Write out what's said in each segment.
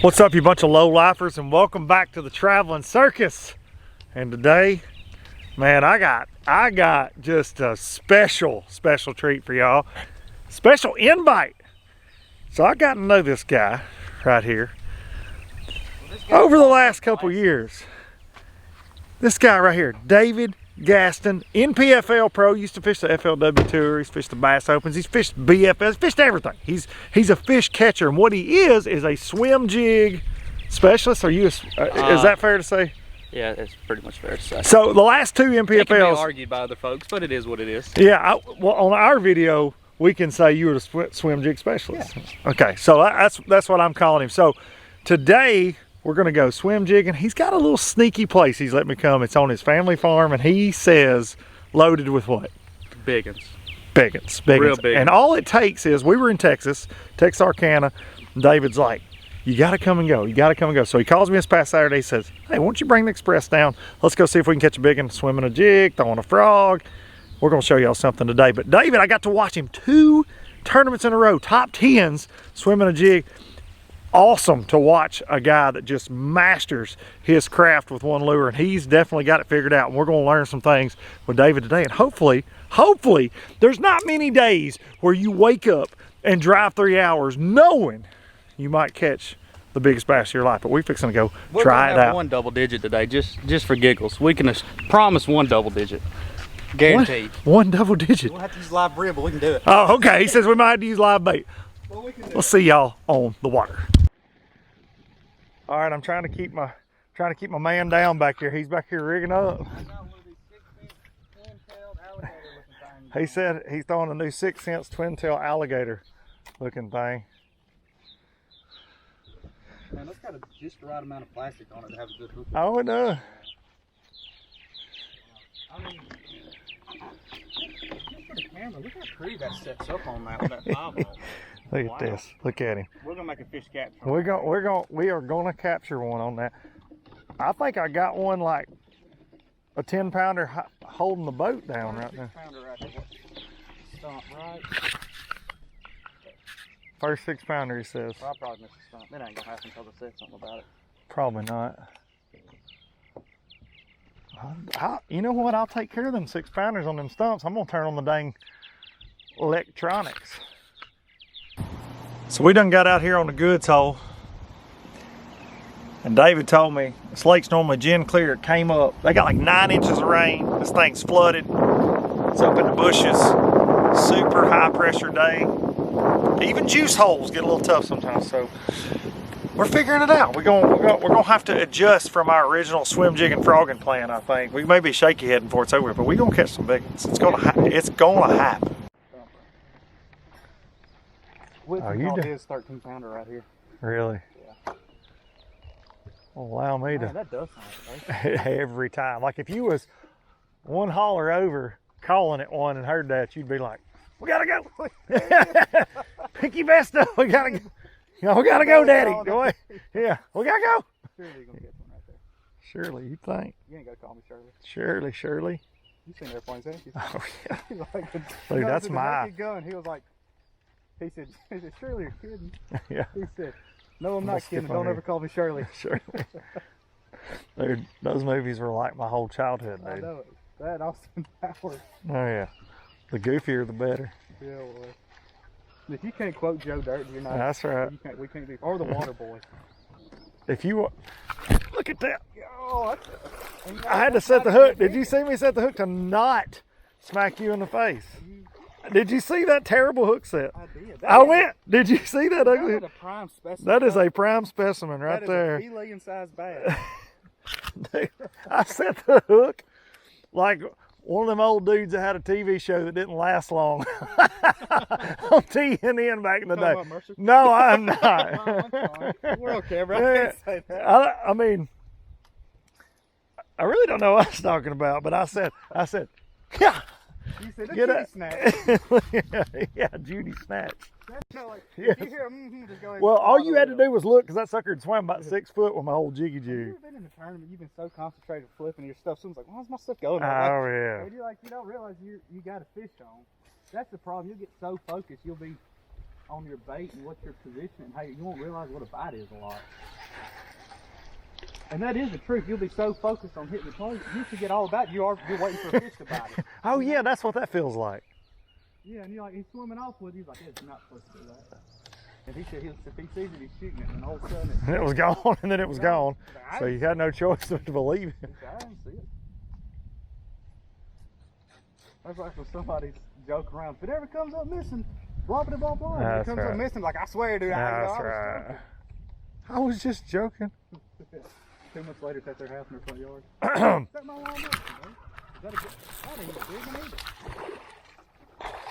What's up, you bunch of low lifers, and welcome back to the traveling circus. And today, man, I got just a special treat for y'all. Special invite. So I got to know this guy right here over the last couple years. This guy right here, David Gaston, NPFL Pro, used to fish the FLW Tour, he's fished the Bass Opens, he's fished BFS, fished everything. He's a fish catcher, and what he is a swim jig specialist. Are you? Is that fair to say? Yeah, it's pretty much fair to say. So the last two NPFLs. It can be argued by other folks, but it is what it is. Yeah, well, on our video, we can say you were the swim jig specialist. Yeah. Okay, so that's what I'm calling him. So today, we're gonna go swim jigging. He's got a little sneaky place he's let me come. It's on his family farm, and he says loaded with what? Biggins. Biggins. Real big. And all it takes is, we were in Texarkana. David's like, you gotta come and go. You gotta come and go. So he calls me this past Saturday. He says, hey, why don't you bring the express down? Let's go see if we can catch a big one, swimming a jig, throwing a frog. We're gonna show y'all something today. But David, I got to watch him 2 tournaments in a row, top 10s, swimming a jig. Awesome to watch a guy that just masters his craft with one lure, and he's definitely got it figured out. And we're going to learn some things with David today, and hopefully there's not many days where you wake up and drive 3 hours knowing you might catch the biggest bass of your life. But we're fixing to go try it out. One double digit today, just for giggles. We can promise one double digit, guaranteed. One double digit. We'll have to use live reel, but we can do it. Oh, okay. He says we might have to use live bait. Well, we'll see y'all on the water. All right, I'm trying to keep my man down back here. He's back here rigging up. He said he's throwing a new 6-inch twin-tail alligator looking thing. Man, that's got just the right amount of plastic on it to have a good hook. Oh, it does. I mean, just for the camera, look how pretty that sets up on that with that 5-ball. Look at this. Look at him. We're gonna make a fish capture. We are gonna capture one on that. I think I got one like a 10-pounder holding the boat down right now. 6-pounder right there. Stump right. First 6-pounder, he says. Well, I'll probably miss the stump. It ain't gonna happen until I say something about it. Probably not. You know what? I'll take care of them 6-pounders on them stumps. I'm gonna turn on the dang electronics. So we done got out here on the goods hole, and David told me this lake's normally gin clear. It came up, they got like 9 inches of rain. This thing's flooded. It's up in the bushes. Super high pressure day. Even juice holes get a little tough sometimes. So we're figuring it out. We're gonna have to adjust from our original swim jig and frogging plan. I think we may be shaky heading before it's over, but we're gonna catch some big ones. It's gonna happen. His 13-pounder right here. Really? Yeah. Allow me to. That does sound right. Every time. Like if you was one holler over calling at one and heard that, you'd be like, we gotta go. Pick your best up. We gotta go. We gotta go, Daddy. Yeah, we gotta go. Surely you're gonna get one right there. Surely, you think? You ain't gotta call me Shirley. Surely. You've seen airplanes, haven't you? Oh yeah. Like, dude, that's my gun. He was like, he said, surely you're kidding. Yeah. He said, no, I'm not kidding. Don't ever call me Shirley. Shirley. Dude, those movies were like my whole childhood, dude. I know it. That Austin Powers. Oh yeah. The goofier the better. Yeah, well. If you can't quote Joe Dirt, you're not. That's right. We can't be. Or the Water Boy. If you look at that. Oh, I had to set the hook. Did you see me set the hook to not smack you in the face? Did you see that terrible hook set? I did. Did you see that ugly? That is a prime specimen. That is a prime specimen right there. That is a Helian-sized bass. Dude, I set the hook like one of them old dudes that had a TV show that didn't last long on TNN back in the day. No, I'm not. We're okay, bro. I can't say that. I mean, I really don't know what I was talking about, but I said, yeah. You said a Judy snatch. Yeah, Judy snatch. No, like, Yes. you hear, just go ahead. Well, all you had to do was look, because that sucker had swam about 6 foot with my whole jiggy jig. Have you ever been in a tournament, you've been so concentrated flipping your stuff, someone's like, why's my stuff going? Oh, yeah. And you're like, you don't realize you got a fish on. That's the problem. You'll get so focused, you'll be on your bait and what your position, and how you won't realize what a bite is a lot. And that is the truth. You'll be so focused on hitting the target, you forget all about it. You're waiting for a fish to bite it. Oh yeah, that's what that feels like. Yeah, and you're like, he's swimming off with you. He's like, yeah, you're not supposed to do that. And he said, if he sees it, he's shooting it, and all of a sudden it was gone, and then it was gone. Like, So you had no choice but to believe it. I didn't see it. That's like when somebody's joking around. If it ever comes up missing, blah blah blah blah. If it comes up missing, like I swear, dude, That's right. I was just joking. 2 months later, it's at their house in their front yard. Is that my lawn? Is that a good? That ain't a big one either.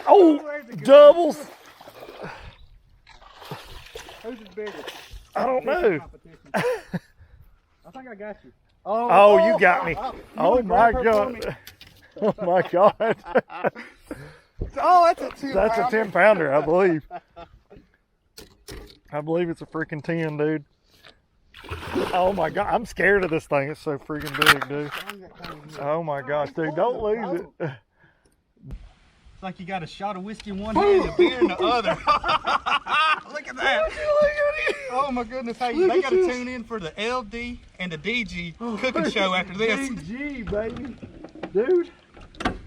Oh, doubles. Who's the biggest? I don't know. I think I got you. Oh, you got me. Oh my God. Oh my God. Oh, that's a 10 That's a 10 pounder, I believe. I believe it's a freaking 10, dude. Oh my God, I'm scared of this thing. It's so freaking big, dude. Oh my gosh, dude, don't lose it. It's like you got a shot of whiskey in one hand and a beer in the other. Look at that. Oh my goodness, hey, they got to tune in for the LD and the DG cooking show after this. DG, baby. Dude,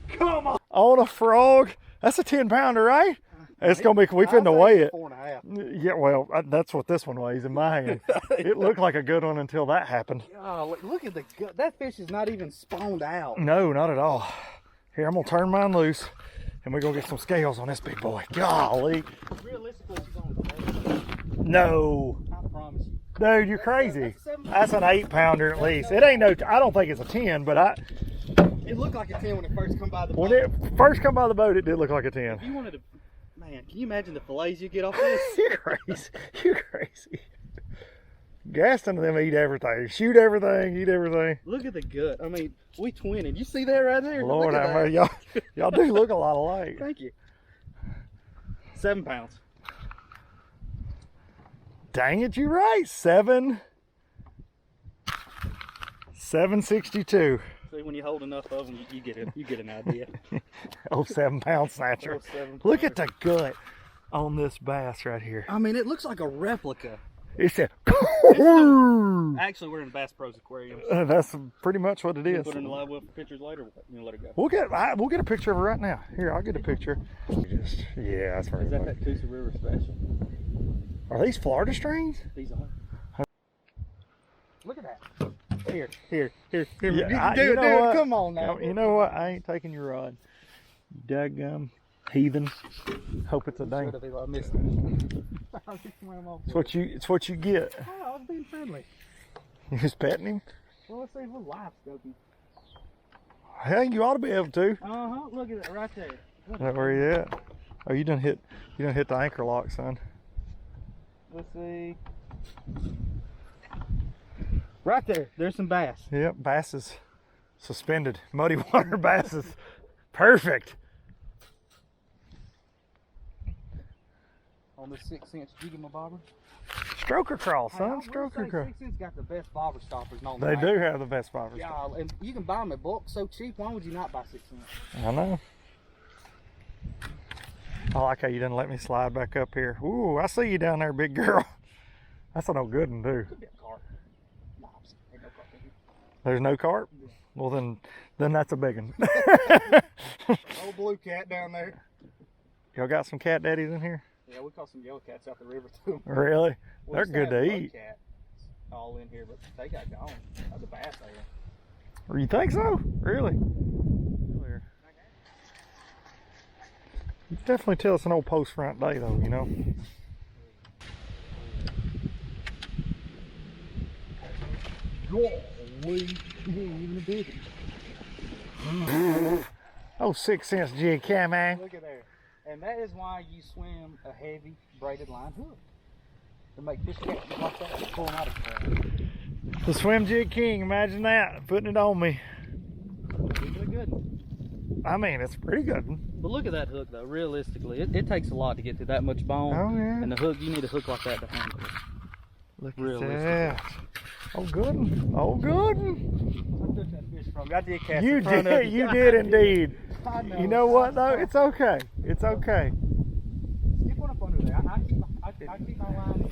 come on. On a frog. That's a 10 pounder, right? It's gonna be, we finna weigh it. 4.5. Yeah, well, that's what this one weighs in my hand. It looked like a good one until that happened. Oh, look at the gut. That fish is not even spawned out. No, not at all. Here, I'm gonna turn mine loose, and we're gonna get some scales on this big boy. Golly. Realistically, she's on the No. I promise you. Dude, you're crazy. That's an 8 pounder at least. It ain't no, I don't think it's a 10, but It looked like a 10 when it first come by the boat. when it first come by the boat, it did look like a 10. If you wanted to, man, can you imagine the fillets you get off this? You're crazy. You're crazy. Gaston and them eat everything. Shoot everything, eat everything. Look at the gut. I mean, we twinning. You see that right there? Lord, look at that. y'all do look a lot alike. Thank you. 7 pounds. Dang it, you're right. 762. See, when you hold enough of them, you get an idea. Oh, 7 pound snatcher. Look at the gut on this bass right here. I mean, it looks like a replica. It's a. Actually, we're in Bass Pro's aquarium. That's pretty much what it You is. put it in the live well for pictures later. You let it go. We'll get a picture of it right now. Here, I'll get a picture. Yeah, that's right. Is that Coosa River special? Are these Florida strains? These are. Look at that. Here. Yeah, Dude, what? come on now. You know what? I ain't taking your rod. Daggum heathen. Hope it's a dang. I missed it. It's what you get. Oh, I was being friendly. You just petting him? Well, let's see if we're live scoping. Hey, you ought to be able to. Look at it right there. Is that where you at? Oh, you done hit the anchor lock, son. Let's see. Right there. There's some bass. Yep, basses. Suspended. Muddy water basses. Perfect. On this 6-inch jiggy bobber. Stroker crawl, son. Stroker crawl. 6-inch got the best bobber stoppers on the They market. do have the best bobbers. Yeah, and you can buy them at bulk so cheap. Why would you not buy 6-inch? I know. I like how you didn't let me slide back up here. Ooh, I see you down there, big girl. That's a no good one, too. Could be a carp. No, ain't no carp in here. There's no carp? Well, then that's a big one. Old blue cat down there. Y'all got some cat daddies in here? Yeah, we caught some yellow cats out the river too. Really? We They're used good to have eat. cats all in here, but they got gone. The bass there. You think so? Really? You can definitely tell it's an old post front day though, you know? Even a big Oh, 6-inch jig cam, man. Look at there. And that is why you swim a heavy braided line hook. To make fish catch like that and pull them out of the crowd. The swim jig king, imagine that, putting it on me. These are good. I mean, it's pretty good. But look at that hook though, realistically. It takes a lot to get to that much bone. Oh, yeah. And the hook, you need a hook like that to handle it. Look at Realistically. that. Oh, good one. Oh, good one. I took that fish from you. I did cast You in front of did. You did indeed. I know. You know what, though? It's okay. It's okay. Skip one up under there. I I keep my line.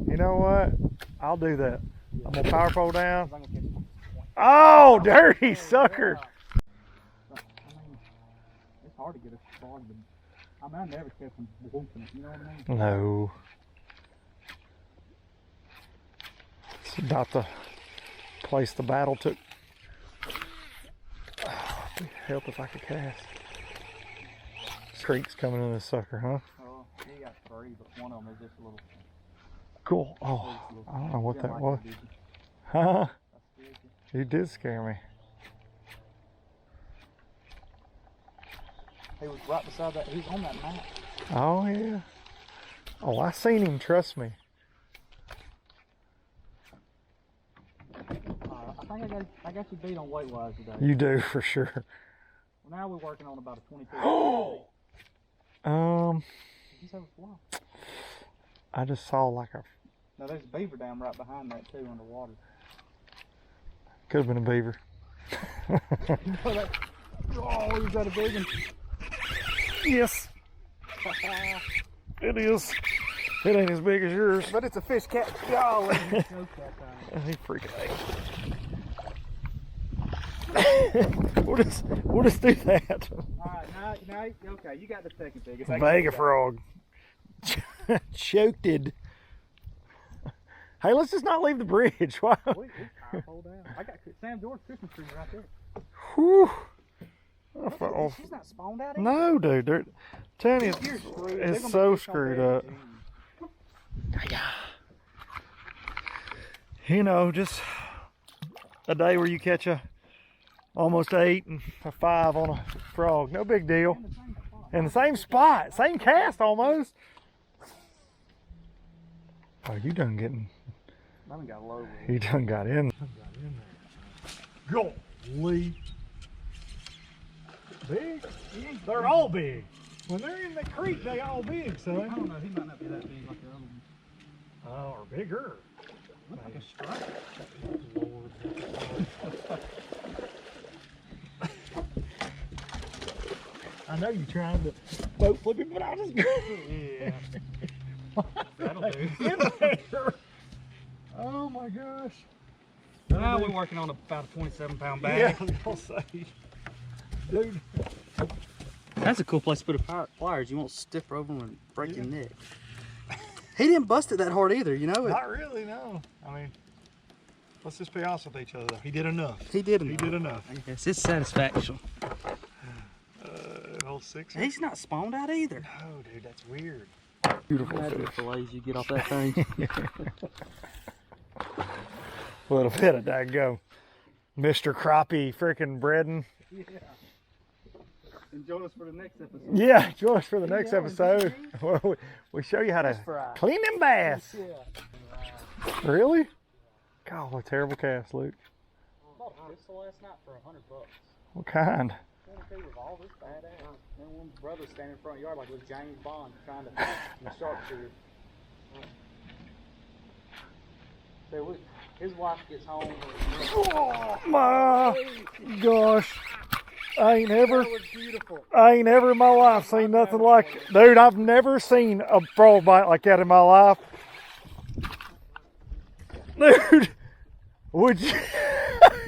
You know what? I'll do that. I'm gonna power pole down. I'm gonna catch one. Oh, dirty sucker! I mean, it's hard to get a frog, but I mean, I never catch them whooping it. You know what I mean? No. It's about the place the battle took. Oh, it'd help if I could cast. Creek's coming in this sucker, huh? Oh, he got 3, but one of them is just a little. Cool. Oh, I don't know what that like was. it, did you? Huh? I scared you. You did scare me. He was right beside that. He was on that map. Oh, yeah. Oh, I seen him, trust me. I think I got you beat on weight wise today. You do, for sure. Well, now we're working on about a 22. Um, Did you have a fly? I just saw like a, No, there's a beaver dam right behind that too, underwater. could have been a beaver. Oh, he's got a big one. Yes, it is. It ain't as big as yours. But it's a fish cat. Golly. He freaking ate. We'll just do that. Alright, now, okay, you got the second biggest. Vega frog. Choked it. Hey, let's just not leave the bridge. Why? We hold down. I got Sam George Christmas tree right there. Whew. She's not spawned out. No, dude. They're telling you, You're screwed. it's so screwed up. You know, just a day where you catch a almost 8 and a 5 on a frog. No big deal. In the same spot, same cast almost. Oh, you done getting. I haven't got low. You done got in. Golly. Big? They're all big. When they're in the creek, they all big, I son. don't know. He might not be that big like the other one. Oh, or bigger. Looks like a stripe. Lord. I know you're trying to boat flip it, but I just Yeah. That'll do. in there. Oh my gosh. Now we're working on about a 27-pound bag. Yeah, I was gonna say. Dude. That's a cool place to put a pliers. You won't stiff over them and break your neck. He didn't bust it that hard either, you know? Not really, no. I mean, let's just be honest with each other though. He did enough. He did enough. He did enough. Yes, it's satisfaction. Old 6. He's not spawned out either. No, dude, that's weird. Beautiful Imagine fish. the fillets you get off that thing. A little bit of that go. Mr. Crappie freaking breading. Yeah. And join us for the next episode. Yeah, join us for the next episode. Where we show you how to clean them bass. Yeah. Really? God, what a terrible cast, Luke. I bought a pistol last night for $100. What kind? 22 revolver, badass. Then one brother standing in front of the yard like it was James Bond trying to the sharpshooter. So his wife gets home. Oh my gosh. I ain't never That was beautiful. in my life seen nothing like it. Dude, I've never seen a frog bite like that in my life. Dude, would you?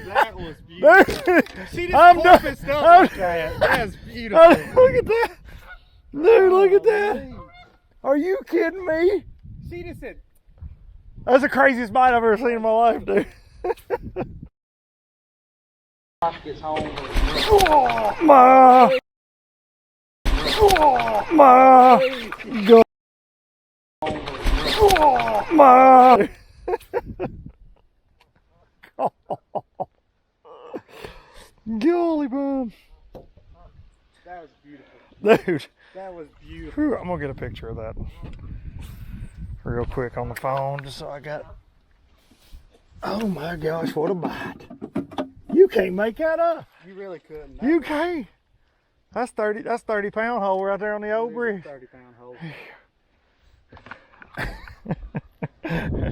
That was beautiful. Dude, See this I'm done. stuff like that. That's beautiful. Look at that. Dude, look at that. Are you kidding me? See this it. That's the craziest bite I've ever seen in my life, dude. Wife gets home. Oh my God. Oh my. Golly bum. That was beautiful. Dude. That was beautiful. Whew, I'm gonna get a picture of that real quick on the phone just so I got. Oh my gosh, what a bite. You can't make that up. You really couldn't. You can't. That's 30 pound hole right there on the old bridge. 30-pound hole.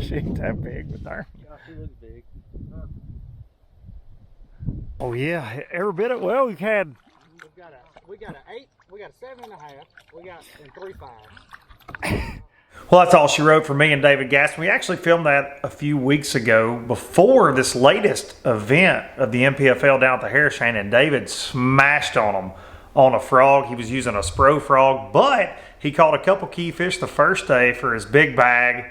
She ain't that big, but there. Gosh, he looks big. Oh yeah, every bit of, well, we've had. We got an 8, we got a 7.5, we got and 3 5. Well, that's all she wrote for me and David Gaston. We actually filmed that a few weeks ago before this latest event of the NPFL down at the Harris Chain, and David smashed on him on a frog. He was using a Spro frog, but he caught a couple key fish the first day for his big bag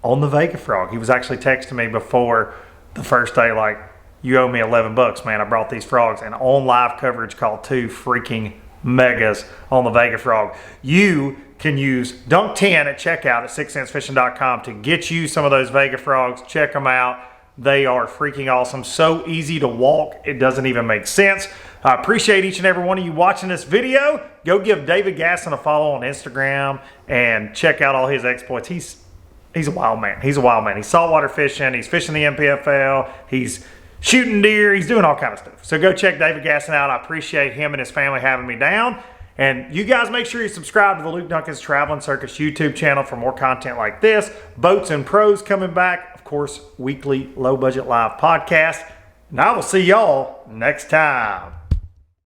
on the Vega frog. He was actually texting me before the first day like, you owe me 11 bucks, man. I brought these frogs, and on live coverage caught 2 freaking megas on the Vega frog. You can use Dunk 10 at checkout at 6centsfishing.com to get you some of those Vega frogs. Check them out. They are freaking awesome. So easy to walk, it doesn't even make sense. I appreciate each and every one of you watching this video. Go give David Gaston a follow on Instagram and check out all his exploits. He's a wild man. He's a wild man. He's saltwater fishing. He's fishing the NPFL. He's shooting deer. He's doing all kind of stuff. So go check David Gaston out. I appreciate him and his family having me down. And you guys make sure you subscribe to the Luke Duncan's Traveling Circus YouTube channel for more content like this. Boats and Pros coming back. Of course, weekly low budget live podcast. And I will see y'all next time.